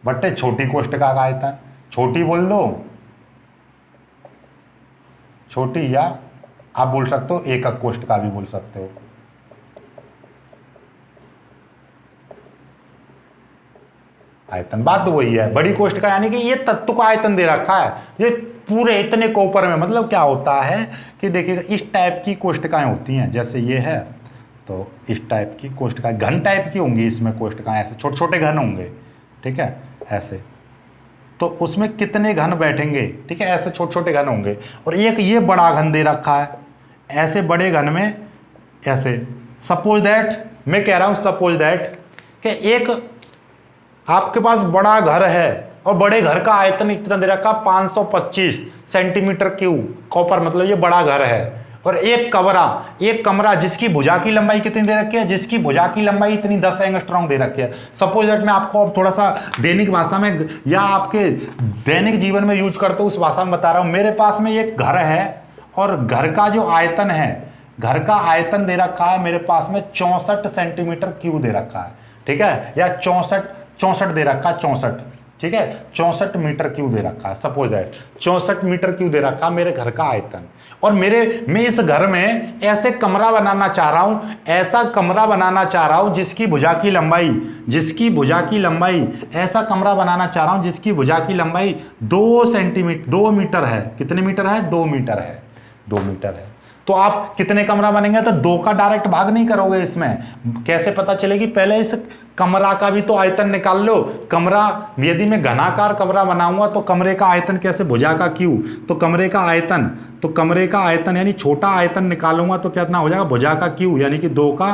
बट्टे छोटी कोष्ठका का आयतन, छोटी बोल दो, छोटी, या आप बोल सकते हो एकक कोष्ठका भी बोल सकते हो। आयतन बात तो वही है, बड़ी कोष्ठका यानी कि ये तत्व का आयतन दे रखा है, ये पूरे इतने कॉपर में। मतलब क्या होता है कि देखिएगा इस टाइप की कोष्ठकाएं होती हैं, जैसे ये है तो इस टाइप की कोष्ठकाएं घन टाइप की होंगी, इसमें कोष्ठकाएं ऐसे छोटे छोटे घन होंगे। ठीक है, ऐसे, तो उसमें कितने घन बैठेंगे, ठीक है, ऐसे छोटे छोटे घन होंगे, और एक ये बड़ा घन दे रखा है, ऐसे बड़े घन में ऐसे। सपोज दैट, मैं कह रहा हूं सपोज दैट कि एक आपके पास बड़ा घर है और बड़े घर का आयतन इतना दे रखा 525 सेंटीमीटर क्यूब कॉपर, मतलब ये बड़ा घर है, और एक कमरा जिसकी भुजा की लंबाई कितनी दे रखी है, जिसकी भुजा की लंबाई इतनी 10 एंगस्ट्रॉम दे रखी है। सपोज दैट मैं आपको अब थोड़ा सा दैनिक भाषा में या आपके दैनिक जीवन में यूज करते हो उस भाषा में बता रहा हूं। मेरे पास में एक घर है और घर का जो आयतन है, घर का आयतन दे रखा है मेरे पास में 64 सेंटीमीटर क्यूब दे रखा है, ठीक है, या 64 दे रखा है, 64, ठीक है, 64 मीटर क्यूब दे रखा है। सपोज दैट 64 मीटर क्यूब दे रखा है मेरे घर का आयतन, और मैं इस घर में ऐसे कमरा बनाना चाह रहा हूं, ऐसा कमरा बनाना चाह रहा हूं जिसकी भुजा की लंबाई ऐसा कमरा बनाना चाह रहा हूं जिसकी भुजा की लंबाई 2 मीटर है। कितने मीटर है? 2 मीटर है, 2 मीटर है। तो आप कितने कमरा बनेंगे? तो 2 का डायरेक्ट भाग नहीं करोगे इसमें, कैसे पता चलेगी? पहले इस कमरा का भी तो आयतन निकाल लो। कमरा, यदि मैं घनाकार कमरा बनाऊंगा तो कमरे का आयतन कैसे? भुजा का क्यू, तो कमरे का आयतन यानी छोटा आयतन निकालूंगा तो कितना हो जाएगा? भुजा का क्यू यानी कि 2 का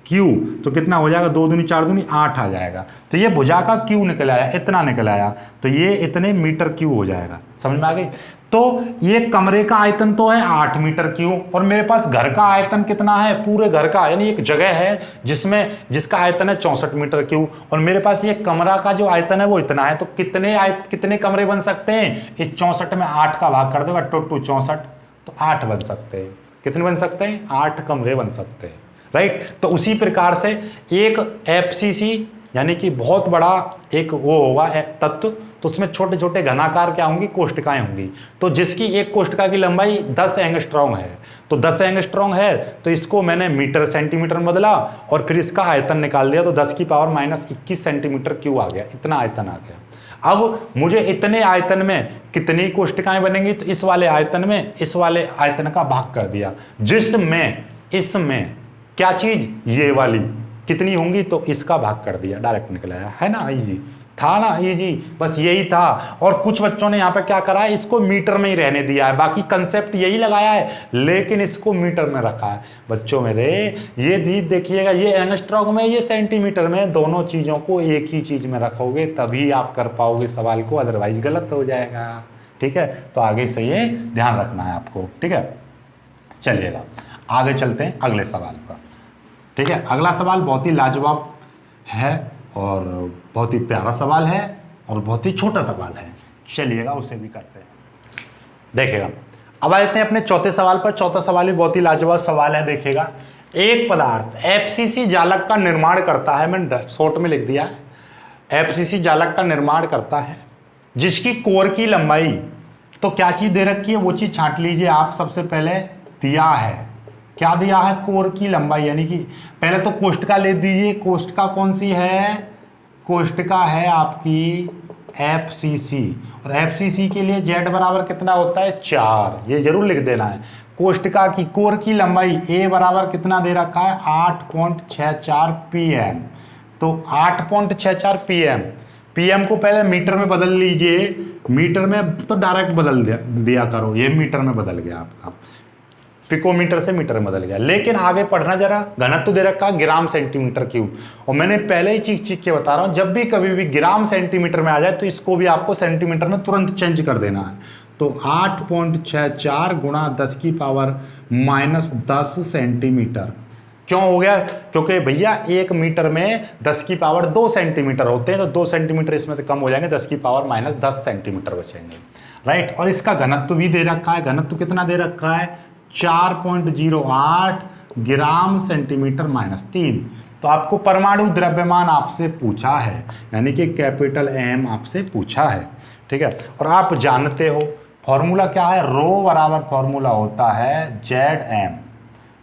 क्यू, तो कितना हो जाएगा? 2 दूनी 4 दूनी 8 आ जाएगा। तो ये भुजा का क्यू निकल आया, इतना निकल आया, तो ये इतने मीटर क्यू हो जाएगा। समझ में आ गई? तो ये कमरे का आयतन तो है 8 मीटर क्यूब, और मेरे पास घर का आयतन कितना है? पूरे घर का, यानी एक जगह है जिसका आयतन है 64 मीटर क्यूब, और मेरे पास ये कमरा का जो आयतन है वो इतना है। तो कितने कमरे बन सकते हैं? इस 64 में 8 का भाग कर दो, 2 64, तो 8 बन सकते हैं। कितने बन सकते हैं? 8 कमरे बन सकते हैं, राइट। तो उसी प्रकार से एक FCC यानी कि बहुत बड़ा एक वो होगा तत्व, तो उसमें छोटे छोटे घनाकार क्या होंगी? कोष्ठिकाएं होंगी। तो जिसकी एक कोष्ठिका की लंबाई 10 एंगस्ट्रॉम है, तो 10 एंगस्ट्रॉम है तो इसको मैंने मीटर सेंटीमीटर में बदला और फिर इसका आयतन निकाल दिया, तो 10 की पावर -21 सेंटीमीटर क्यूब आ गया, इतना आयतन आ गया। अब मुझे इतने आयतन में कितनी कोष्ठिकाएं बनेंगी? तो इस वाले आयतन का भाग कर दिया, जिसमें इसमें क्या चीज? ये वाली कितनी होंगी? तो इसका भाग कर दिया, डायरेक्ट निकल आया, है ना? इजी था ना, इजी, बस यही था। और कुछ बच्चों ने यहाँ पे क्या करा है? इसको मीटर में ही रहने दिया है, बाकी कंसेप्ट यही लगाया है लेकिन इसको मीटर में रखा है। बच्चों मेरे ये देखिएगा, ये एंगस्ट्रॉम में, ये सेंटीमीटर में, दोनों चीजों को एक ही चीज में रखोगे तभी आप कर पाओगे सवाल को, अदरवाइज गलत हो जाएगा, ठीक है। तो आगे से ये ध्यान रखना है आपको, ठीक है। चलिएगा आगे चलते हैं अगले सवाल पर, ठीक है। अगला सवाल बहुत ही लाजवाब है और बहुत ही प्यारा सवाल है और बहुत ही छोटा सवाल है, चलिएगा उसे भी करते हैं। देखिएगा अब आ जाते हैं अपने चौथे सवाल पर। चौथा सवाल भी बहुत ही लाजवाब सवाल है। देखिएगा, एक पदार्थ FCC जालक का निर्माण करता है, मैंने शॉर्ट में लिख दिया है, FCC जालक का निर्माण करता है जिसकी कोर की लंबाई, तो क्या चीज दे रखी है वो चीज छांट लीजिए आप। सबसे पहले दिया है, क्या दिया है? कोर की लंबाई, यानी कि पहले तो कोष्ठिका ले दीजिए। कोष्ठिका कौन सी है? कोष्ठिका है आपकी FCC, और FCC के लिए Z बराबर कितना होता है? 4, ये जरूर लिख देना है। कोष्ठिका की कोर की लंबाई A बराबर कितना दे रखा है? 8.64 pm, तो 8.64 pm को पहले मीटर में बदल लीजिए। मीटर में तो डायरेक्ट बदल दिया करो, ये मीटर में बदल गया आपका, पिकोमीटर से मीटर में बदल गया। लेकिन आगे पढ़ना जरा, घनत्व दे रखा ग्राम सेंटीमीटर क्यूब, और मैंने पहले ही चीख के बता रहा हूं, जब भी कभी भी ग्राम सेंटीमीटर में आ जाए तो इसको भी आपको सेंटीमीटर में तुरंत चेंज कर देना है। तो 8.64 गुणा 10 की पावर -10 सेंटीमीटर। क्यों हो गया? क्योंकि भैया 1 मीटर में 10 की पावर 2 सेंटीमीटर होते हैं, तो 2 सेंटीमीटर इसमें से कम हो जाएंगे, 10 की पावर -10 सेंटीमीटर बचेंगे, राइट। और इसका घनत्व भी दे रखा है। घनत्व कितना दे रखा है? 4.08 ग्राम सेंटीमीटर -3। तो आपको परमाणु द्रव्यमान आपसे पूछा है, यानी कि कैपिटल M आपसे पूछा है, ठीक है। और आप जानते हो फॉर्मूला क्या है? रो बराबर फॉर्मूला होता है ZM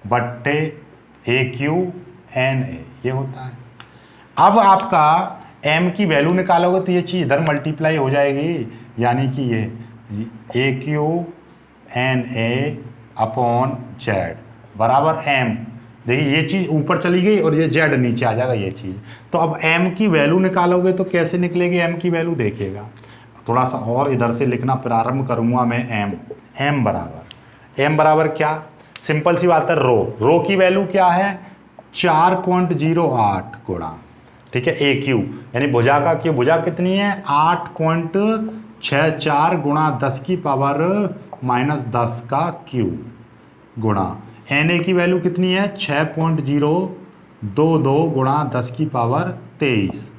बट्टे AQNA, ये होता है। अब आपका M की वैल्यू निकालोगे तो ये चीज़ इधर मल्टीप्लाई हो जाएगी, यानी कि ये AQNA अपॉन Z बराबर M। देखिए ये चीज़ ऊपर चली गई और ये Z नीचे आ जाएगा ये चीज़। तो अब M की वैल्यू निकालोगे तो कैसे निकलेगी M की वैल्यू? देखिएगा थोड़ा सा और इधर से लिखना प्रारंभ करूँगा मैं। M बराबर क्या? सिंपल सी बात है, रो की वैल्यू क्या है? 4.08 गुणा, ठीक है, AQ यानी भुजा का क्यू, भुजा कितनी है? 8.64 गुणा 10 की पावर -10 का क्यूब गुणा Na की वैल्यू कितनी है 6.022 गुणा 10 की पावर 23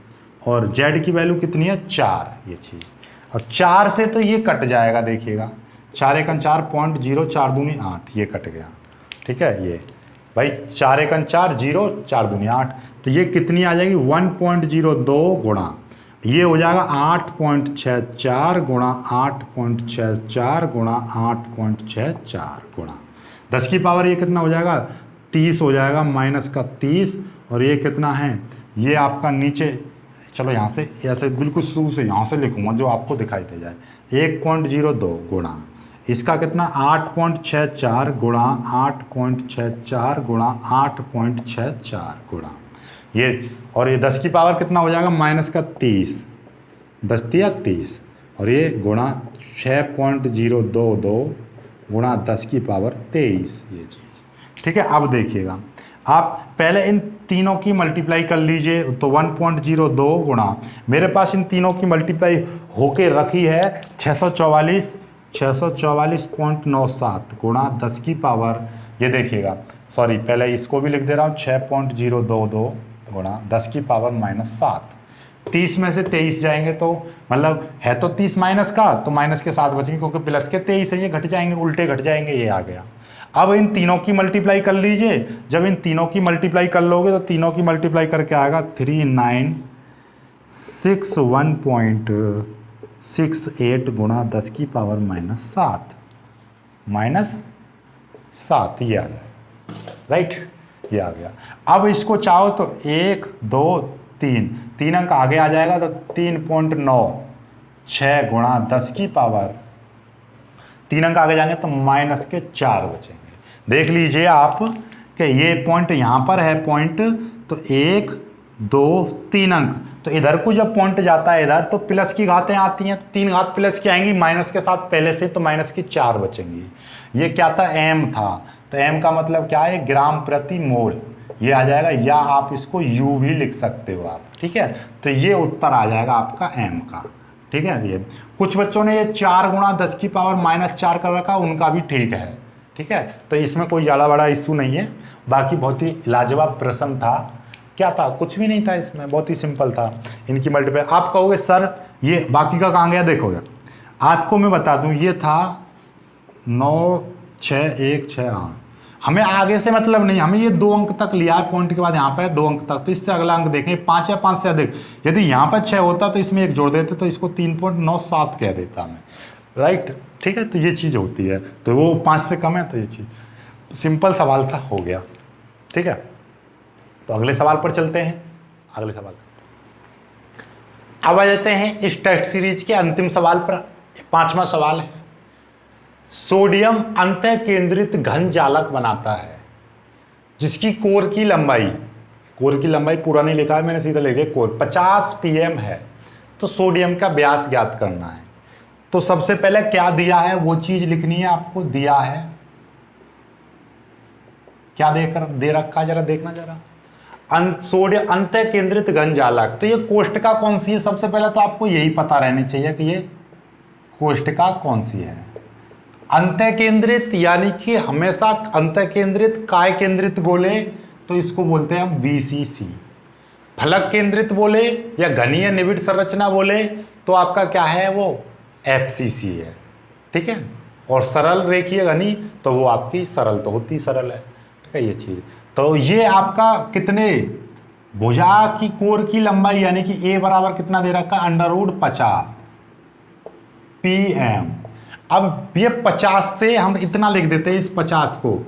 और Z की वैल्यू कितनी है 4 ये चीज़। और 4 से तो ये कट जाएगा, देखिएगा 4 एकन 4.0 4 दूनी 8 ये कट गया, ठीक है। ये भाई 4 एकन 4 0 4 दूनी 8 तो ये कितनी आ जाएगी 1.02 गुणा ये हो जाएगा 8.64 गुणा 8.64 गुणा 8.64 गुणा 10 की पावर ये कितना हो जाएगा 30 हो जाएगा माइनस का 30 और ये कितना है ये आपका नीचे, चलो यहाँ से ऐसे बिल्कुल शुरू से यहाँ से लिखूँगा जो आपको दिखाई दे जाए 1.02 गुणा इसका कितना 8.64 गुणा 8.64 गुणा 8.64 गुणा ये और ये 10 की पावर कितना हो जाएगा माइनस का 30 10 या 30 और ये गुणा 6.022 गुणा 10 की पावर 23 ये चीज़, ठीक है। अब देखिएगा आप पहले इन तीनों की मल्टीप्लाई कर लीजिए तो 1.02 गुणा मेरे पास इन तीनों की मल्टीप्लाई होके रखी है 644.97 गुणा 10 की पावर ये देखिएगा सॉरी पहले इसको भी लिख दे रहा हूँ 6.022 गुणा 10 की पावर -7 30 में से 23 जाएंगे तो मतलब है तो 30 माइनस का तो माइनस के 7 बचेंगे क्योंकि प्लस के 23 है ये घट जाएंगे उल्टे घट जाएंगे ये आ गया। अब इन तीनों की मल्टीप्लाई कर लीजिए, जब इन तीनों की मल्टीप्लाई कर लोगे तो तीनों की मल्टीप्लाई करके आएगा 3961.68 गुणा 10 की पावर -7 ये आ गया, राइट ये आ गया। अब इसको चाहो तो 1 2 3 अंक आगे आ जाएगा तो 3.96 गुणा 10 की पावर 3 अंक आगे जाएंगे तो माइनस के 4 बचेंगे। देख लीजिए आप कि ये पॉइंट यहाँ पर है पॉइंट तो 1 2 3 अंक तो इधर को जब पॉइंट जाता है इधर तो प्लस की घातें आती हैं तो 3 घात प्लस की आएंगी माइनस के साथ पहले से तो माइनस की 4 बचेंगी। ये क्या था एम था तो एम का मतलब क्या है ग्राम प्रति मोल ये आ जाएगा या आप इसको यू भी लिख सकते हो आप, ठीक है। तो ये उत्तर आ जाएगा आपका एम का, ठीक है। ये कुछ बच्चों ने ये 4 गुणा 10 की पावर -4 कर रखा उनका भी ठीक है, ठीक है। तो इसमें कोई ज़्यादा बड़ा इशू नहीं है। बाकी बहुत ही लाजवाब प्रश्न था, क्या था कुछ भी नहीं था इसमें, बहुत ही सिंपल था। इनकी मल्टीप्लाई आप कहोगे सर ये बाकी का कहाँ गया, देखोगे आपको मैं बता दूँ ये था 9 6 1 6 8 हमें आगे से मतलब नहीं, हमें ये 2 अंक तक लिया है पॉइंट के बाद यहाँ पे 2 अंक तक तो इससे अगला अंक देखें 5 या 5 से अधिक यदि यहाँ पर 6 होता तो इसमें 1 जोड़ देते तो इसको 3.97 कह देता मैं, राइट, ठीक है। तो ये चीज़ होती है तो वो 5 से कम है तो ये चीज़ सिंपल सवाल था हो गया, ठीक है। तो अगले सवाल पर चलते हैं। अगले सवाल अब आ जाते हैं इस टेस्ट सीरीज के अंतिम सवाल पर। 5वां सवाल है सोडियम अंतः केंद्रित घन जालक बनाता है जिसकी कोर की लंबाई पूरा नहीं लिखा है मैंने सीधा लिख दिया कोर 50 pm है तो सोडियम का व्यास ज्ञात करना है। तो सबसे पहले क्या दिया है वो चीज लिखनी है आपको, दिया है क्या दे रखा जरा देखना जरा सोडियम अंतः केंद्रित घन जालक। तो ये कोष्टका कौन सी है सबसे पहले तो आपको यही पता रहनी चाहिए कि ये कोष्टका कौन सी है। अंतः केंद्रित यानी कि हमेशा अंतः केंद्रित काय केंद्रित बोले तो इसको बोलते हैं हम VCC। फलक केंद्रित बोले या घनीय निबिड़ संरचना बोले तो आपका क्या है वो FCC है, ठीक है। और सरल रेखीय घनी तो वो आपकी सरल तो होती सरल है, ठीक है। ये चीज़ तो ये आपका कितने भुजा की कोर की लंबाई यानी कि A बराबर कितना दे रखा है √50 pm। अब ये 50 से हम इतना लिख देते हैं इस 50 को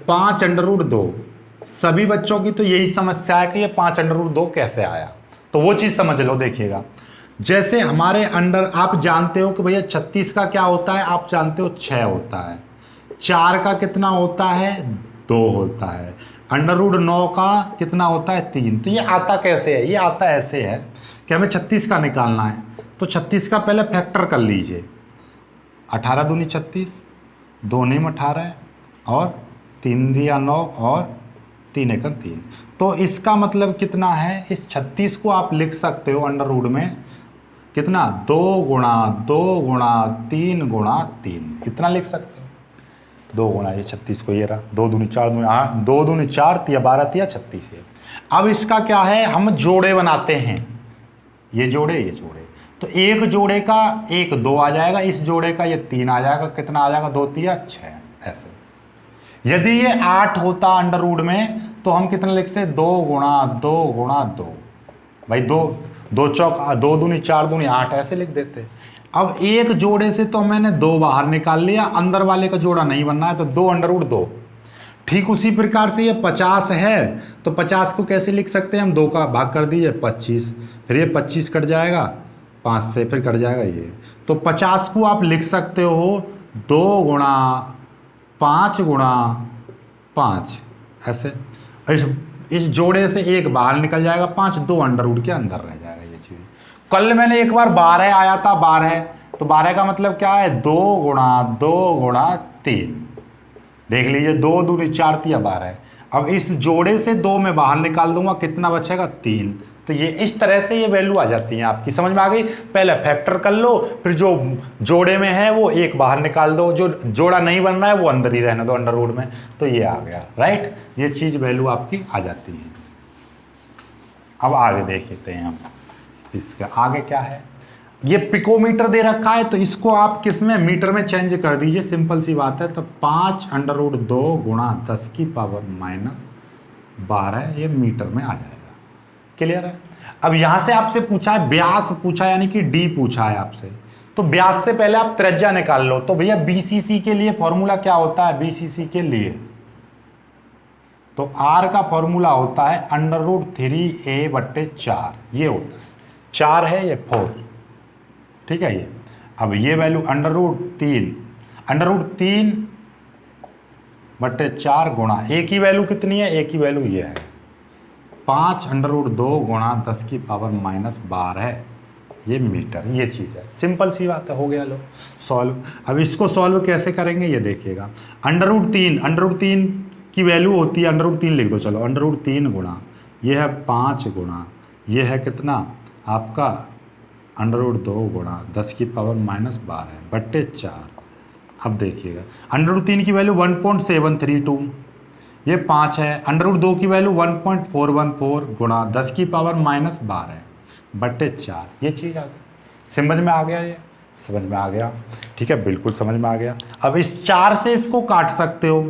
5√2। सभी बच्चों की तो यही समस्या है कि ये 5√2 कैसे आया, तो वो चीज़ समझ लो। देखिएगा जैसे हमारे अंडर आप जानते हो कि भैया 36 का क्या होता है, आप जानते हो 6 होता है, 4 का कितना होता है 2 होता है, √9 का कितना होता है 3। तो ये आता कैसे है, ये आता ऐसे है कि हमें 36 का निकालना है तो 36 का पहले फैक्टर कर लीजिए 18 दूनी 36 2 में 18 और 3 दिया 9 और 3 एकम 3। तो इसका मतलब कितना है इस 36 को आप लिख सकते हो √ में कितना 2 गुणा 2 गुणा 3 गुणा 3 इतना लिख सकते हो। 2 गुणा ये 36 को, ये रहा 2 दूनी 4 दूनी 8, 2 दूनी 4 तिया 12 तिया 36 है। अब इसका क्या है, हम जोड़े बनाते हैं, ये जोड़े ये जोड़े, तो एक जोड़े का 1 2 आ जाएगा, इस जोड़े का ये 3 आ जाएगा, कितना आ जाएगा 2 तिया 6 ऐसे। यदि ये 8 होता अंडर रूट में तो हम कितना लिख से 2 गुणा 2 गुणा 2, भाई 2 चौक 2 दूनी 4 दूनी 8 ऐसे लिख देते। अब एक जोड़े से तो मैंने 2 बाहर निकाल लिया, अंदर वाले का जोड़ा नहीं बनना है तो 2 अंडर रूट 2। ठीक उसी प्रकार से ये 50 है तो 50 को कैसे लिख सकते हैं हम, 2 का भाग कर दीजिए 25, फिर ये 25 कट जाएगा 5 से, फिर कट जाएगा ये, तो 50 को आप लिख सकते हो 2 गुणा 5 गुणा 5 ऐसे। इस जोड़े से 1 बाहर निकल जाएगा 5, 2 अंडर रूट के अंदर रह जाएगा ये चीज़। कल मैंने एक बार 12 आया था 12, तो 12 का मतलब क्या है 2 गुणा 3, देख लीजिए 2 दूनी 4 तिया 12। अब इस जोड़े से 2 में बाहर निकाल दूंगा, कितना बचेगा 3, तो ये इस तरह से ये वैल्यू आ जाती है आपकी, समझ में आ गई। पहले फैक्टर कर लो, फिर जो जोड़े में है वो 1 बाहर निकाल दो, जो जोड़ा नहीं बन रहा है वो अंदर ही रहने दो अंडर रूट में, तो ये आ गया राइट, ये चीज़ वैल्यू आपकी आ जाती है। अब आगे देखते हैं हम, इसका आगे क्या है, ये पिकोमीटर दे रखा है तो इसको आप किस में, मीटर में चेंज कर दीजिए, सिंपल सी बात है। तो 5 अंडर रूट 2 गुणा 10 की पावर माइनस 12 ये मीटर में आ जाएगा। क्लियर है। अब यहां से आपसे पूछा है व्यास पूछा, यानी कि डी पूछा है आपसे, तो व्यास से पहले आप त्रिज्या निकाल लो। तो भैया बीसीसी के लिए फॉर्मूला क्या होता है, बीसीसी के लिए तो आर का फॉर्मूला होता है अंडर रूट 3a/4, ये होता है 4 है ये 4, ठीक है ये। अब ये वैल्यू अंडर रूट 3/4 गुणा, ए की वैल्यू कितनी है, ए की वैल्यू ये है 5 अंडर रूट 2 गुणा 10 की पावर माइनस 12, ये मीटर, ये चीज़ है। सिंपल सी बात है, हो गया लो सॉल्व। अब इसको सॉल्व कैसे करेंगे ये देखिएगा। अंडर रूट 3 की वैल्यू होती है, अंडर रूट 3 लिख दो चलो, अंडर रूट 3 गुणा ये है 5 गुणा ये है कितना आपका अंडर रूट 2 गुणा 10 की पावर माइनस 12/4। अब देखिएगा अंडर रूट 3 की वैल्यू 1.732, ये 5 है, अंडर रूट 2 की वैल्यू 1.414 गुणा 10 की पावर माइनस 12/4, ये चीज़ आ गई। समझ में आ गया, ये समझ में आ गया, ठीक है, बिल्कुल समझ में आ गया। अब इस 4 से इसको काट सकते हो,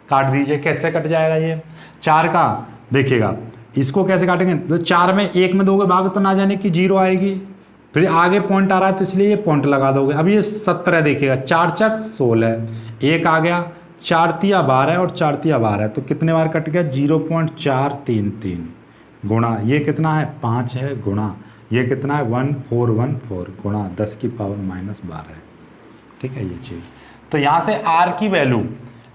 काट दीजिए, कैसे कट जाएगा ये 4 का, देखिएगा इसको कैसे काटेंगे, तो 4 में 1 में दोगे भाग तो ना जाने की 0 आएगी, फिर आगे पॉइंट आ रहा है तो इसलिए ये पॉइंट लगा दोगे। अब ये 17 देखिएगा, 4 चक 16, 1 आ गया, 4 तिया 12 और 4 तिया 12, तो कितने बार कट गया 0.433 गुणा ये कितना है 5 है, गुणा ये कितना है 1414 गुणा 10 की पावर माइनस 12, ठीक है ये चीज़। तो यहाँ से आर की वैल्यू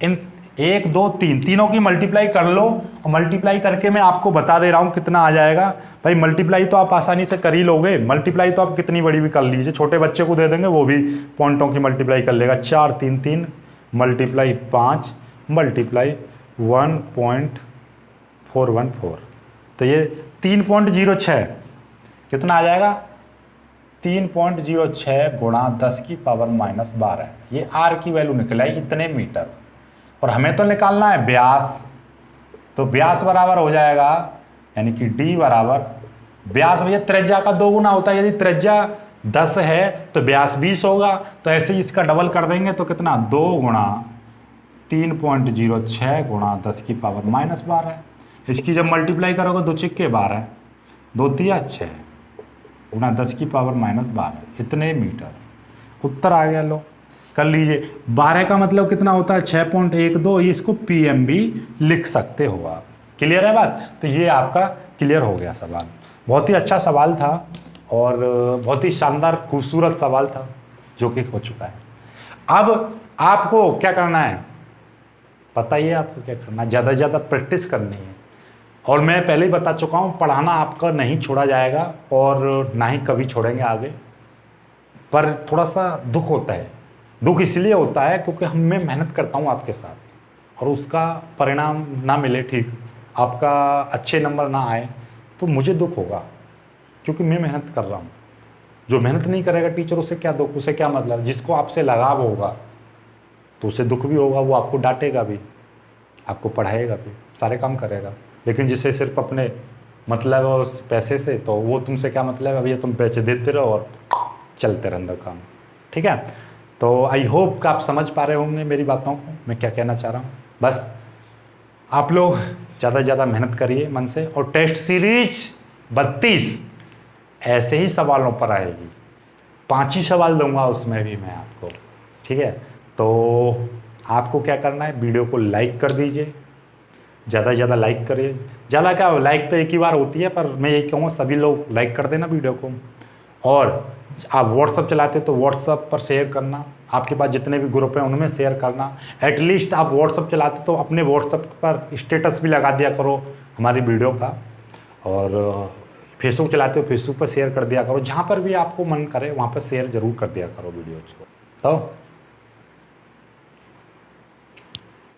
इन 1 2 3 तीनों की मल्टीप्लाई कर लो, और मल्टीप्लाई करके मैं आपको बता दे रहा हूँ कितना आ जाएगा। भाई मल्टीप्लाई तो आप आसानी से कर ही लोगे, मल्टीप्लाई तो आप कितनी बड़ी भी कर लीजिए, छोटे बच्चे को दे देंगे वो भी पॉइंटों की मल्टीप्लाई कर लेगा। 4 3 3 मल्टीप्लाई 5 मल्टीप्लाई 1.414, तो ये 3.06 कितना आ जाएगा 3.06 गुणा 10 की पावर माइनस 12, ये आर की वैल्यू निकला है इतने मीटर। और हमें तो निकालना है व्यास, तो व्यास बराबर हो जाएगा, यानी कि डी बराबर व्यास, भैया त्रिज्या का 2 गुना होता है, यदि त्रिज्या 10 है तो व्यास 20 होगा, तो ऐसे ही इसका डबल कर देंगे तो कितना 2 गुणा 3.06 गुणा 10 की पावर माइनस 12, इसकी जब मल्टीप्लाई करोगे 2 छिक्के 12, 2 तिया 6 गुणा 10 की पावर माइनस 12, इतने मीटर। उत्तर आ गया, लो कर लीजिए। 12 का मतलब कितना होता है 6.12, इसको पीएम भी लिख सकते हो आप। क्लियर है बात, तो ये आपका क्लियर हो गया सवाल। बहुत ही अच्छा सवाल था और बहुत ही शानदार खूबसूरत सवाल था जो कि हो चुका है। अब आपको क्या करना है पता ही है, आपको क्या करना है, ज़्यादा से ज़्यादा प्रैक्टिस करनी है। और मैं पहले ही बता चुका हूँ, पढ़ाना आपका नहीं छोड़ा जाएगा और ना ही कभी छोड़ेंगे आगे। पर थोड़ा सा दुख होता है, दुख इसलिए होता है क्योंकि मैं मेहनत करता हूँ आपके साथ और उसका परिणाम ना मिले, ठीक आपका अच्छे नंबर ना आए तो मुझे दुख होगा, क्योंकि मैं मेहनत कर रहा हूँ। जो मेहनत नहीं करेगा टीचर, उसे क्या दुख, उसे क्या मतलब, जिसको आपसे लगाव होगा तो उसे दुख भी होगा, वो आपको डांटेगा भी, आपको पढ़ाएगा भी, सारे काम करेगा। लेकिन जिसे सिर्फ अपने मतलब है उस पैसे से, तो वो तुमसे क्या मतलब है, भैया तुम पैसे देते रहो और चलते रहो अंदर काम। ठीक है, तो आई होप कि आप समझ पा रहे होंगे मेरी बातों को, मैं क्या कहना चाह रहा हूँ। बस आप लोग ज़्यादा से ज़्यादा मेहनत करिए मन से, और टेस्ट सीरीज 32 ऐसे ही सवालों पर आएगी, 5 ही सवाल दूंगा उसमें भी मैं आपको। ठीक है, तो आपको क्या करना है, वीडियो को लाइक कर दीजिए, ज़्यादा से ज़्यादा लाइक करिए। ज़्यादा क्या, लाइक तो एक ही बार होती है, पर मैं यही कहूँगा सभी लोग लाइक कर देना वीडियो को। और आप व्हाट्सअप चलाते तो व्हाट्सअप पर शेयर करना, आपके पास जितने भी ग्रुप हैं उनमें शेयर करना। एटलीस्ट आप व्हाट्सअप चलाते तो अपने व्हाट्सअप पर स्टेटस भी लगा दिया करो हमारी वीडियो का, और फेसबुक चलाते हो फेसबुक पर शेयर कर दिया करो, जहाँ पर भी आपको मन करे वहाँ पर शेयर ज़रूर कर दिया करो वीडियोज़ को। तो